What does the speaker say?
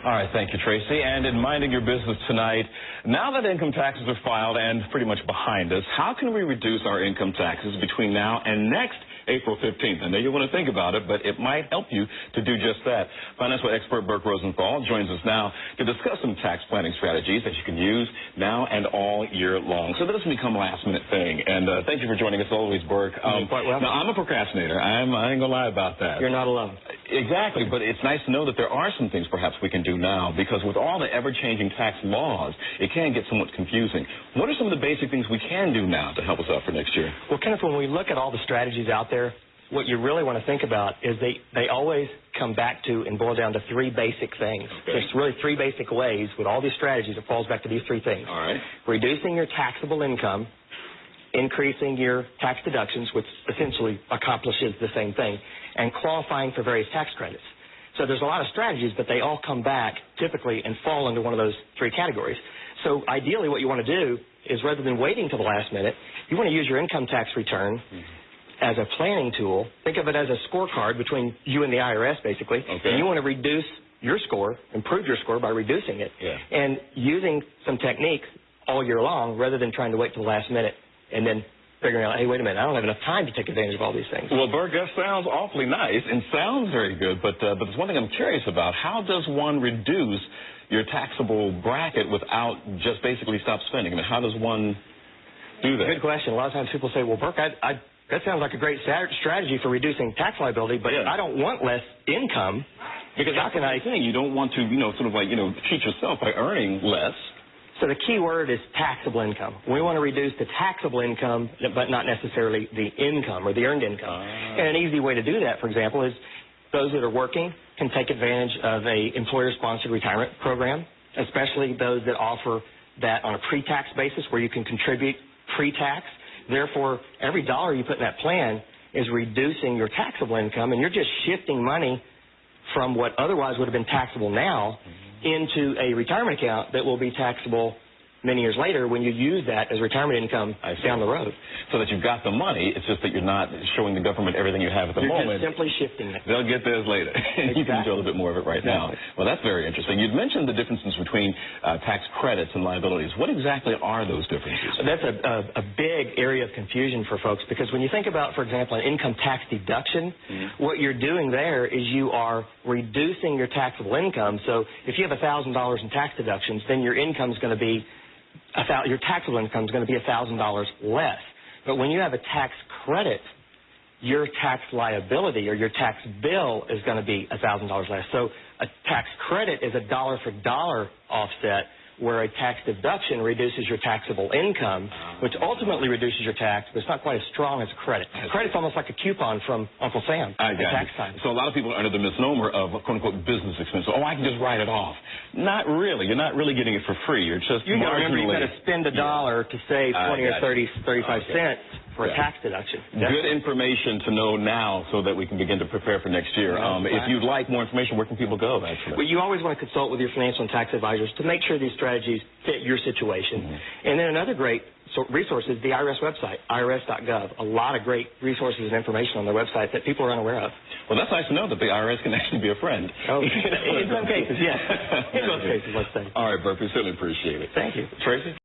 All right, thank you, Tracy. And in minding your business tonight, now that income taxes are filed and pretty much behind us, how can we reduce our income taxes between now and next April 15th? I know you want to think about it, but it might help you to do just that. Financial expert Burk Rosenthal joins us now to discuss some tax planning strategies that you can use now and all year long, so that doesn't become a last-minute thing. And thank you for joining us always, Burk. Quite well. Now, I'm a procrastinator. I ain't going to lie about that. You're not alone. Exactly, but it's nice to know that there are some things perhaps we can do now, because with all the ever-changing tax laws, it can get somewhat confusing. What are some of the basic things we can do now to help us out for next year? Well, Kenneth, when we look at all the strategies out there, what you really want to think about is they always come back to and boil down to three basic things. Okay. There's really three basic ways with all these strategies. It falls back to these three things. All right. Reducing your taxable income, increasing your tax deductions, which essentially accomplishes the same thing, and qualifying for various tax credits. So there's a lot of strategies, but they all come back typically and fall into one of those three categories. So ideally what you want to do is, rather than waiting till the last minute, you want to use your income tax return as a planning tool. Think of it as a scorecard between you and the IRS, basically. Okay. And you want to reduce your score, improve your score by reducing it, and using some technique all year long, rather than trying to wait till the last minute and then figuring out, hey, wait a minute, I don't have enough time to take advantage of all these things. Well, Burk, that sounds awfully nice and sounds very good, but there's one thing I'm curious about. How does one reduce your taxable bracket without just basically stop spending? I mean, how does one do that? Good question. A lot of times people say, well, Burk, that sounds like a great strategy for reducing tax liability, but I don't want less income, because how can I? You don't want to, sort of like, cheat yourself by earning less. So the key word is taxable income. We want to reduce the taxable income, but not necessarily the income or the earned income. And an easy way to do that, for example, is those that are working can take advantage of a employer-sponsored retirement program, especially those that offer that on a pre-tax basis, where you can contribute pre-tax. Therefore, every dollar you put in that plan is reducing your taxable income, and you're just shifting money from what otherwise would have been taxable now into a retirement account that will be taxable many years later when you use that as retirement income down the road. So that you've got the money, it's just that you're not showing the government everything you have at the moment. You're just simply shifting it. They'll get theirs later. You can enjoy a little bit more of it right now. Well, that's very interesting. You'd mentioned the differences between tax credits and liabilities. What exactly are those differences? That's a big area of confusion for folks, because when you think about, for example, an income tax deduction, what you're doing there is you are reducing your taxable income. So if you have $1,000 in tax deductions, then your income is going to be your taxable income is going to be $1,000 less. But when you have a tax credit, your tax liability or your tax bill is going to be $1,000 less. So a tax credit is a dollar-for-dollar offset, where a tax deduction reduces your taxable income, which ultimately reduces your tax, but it's not quite as strong as a credit. A credit's almost like a coupon from Uncle Sam at tax time. So a lot of people are under the misnomer of quote-unquote business expense. Oh, I can just write it off. Not really. You're not really getting it for free. You're just remember, you've got to spend $1 to save 20 or 30, 35 cents for a tax deduction. Good information to know now, so that we can begin to prepare for next year. If you'd like more information, where can people go, actually? Well, you always want to consult with your financial and tax advisors to make sure these strategies fit your situation. And then another great resource is the IRS website, irs.gov. A lot of great resources and information on their website that people are unaware of. Well, that's nice to know that the IRS can actually be a friend. Oh, in some cases, yes. In most cases, let's say. All right, Burk, we certainly appreciate it. Thank you. Tracy?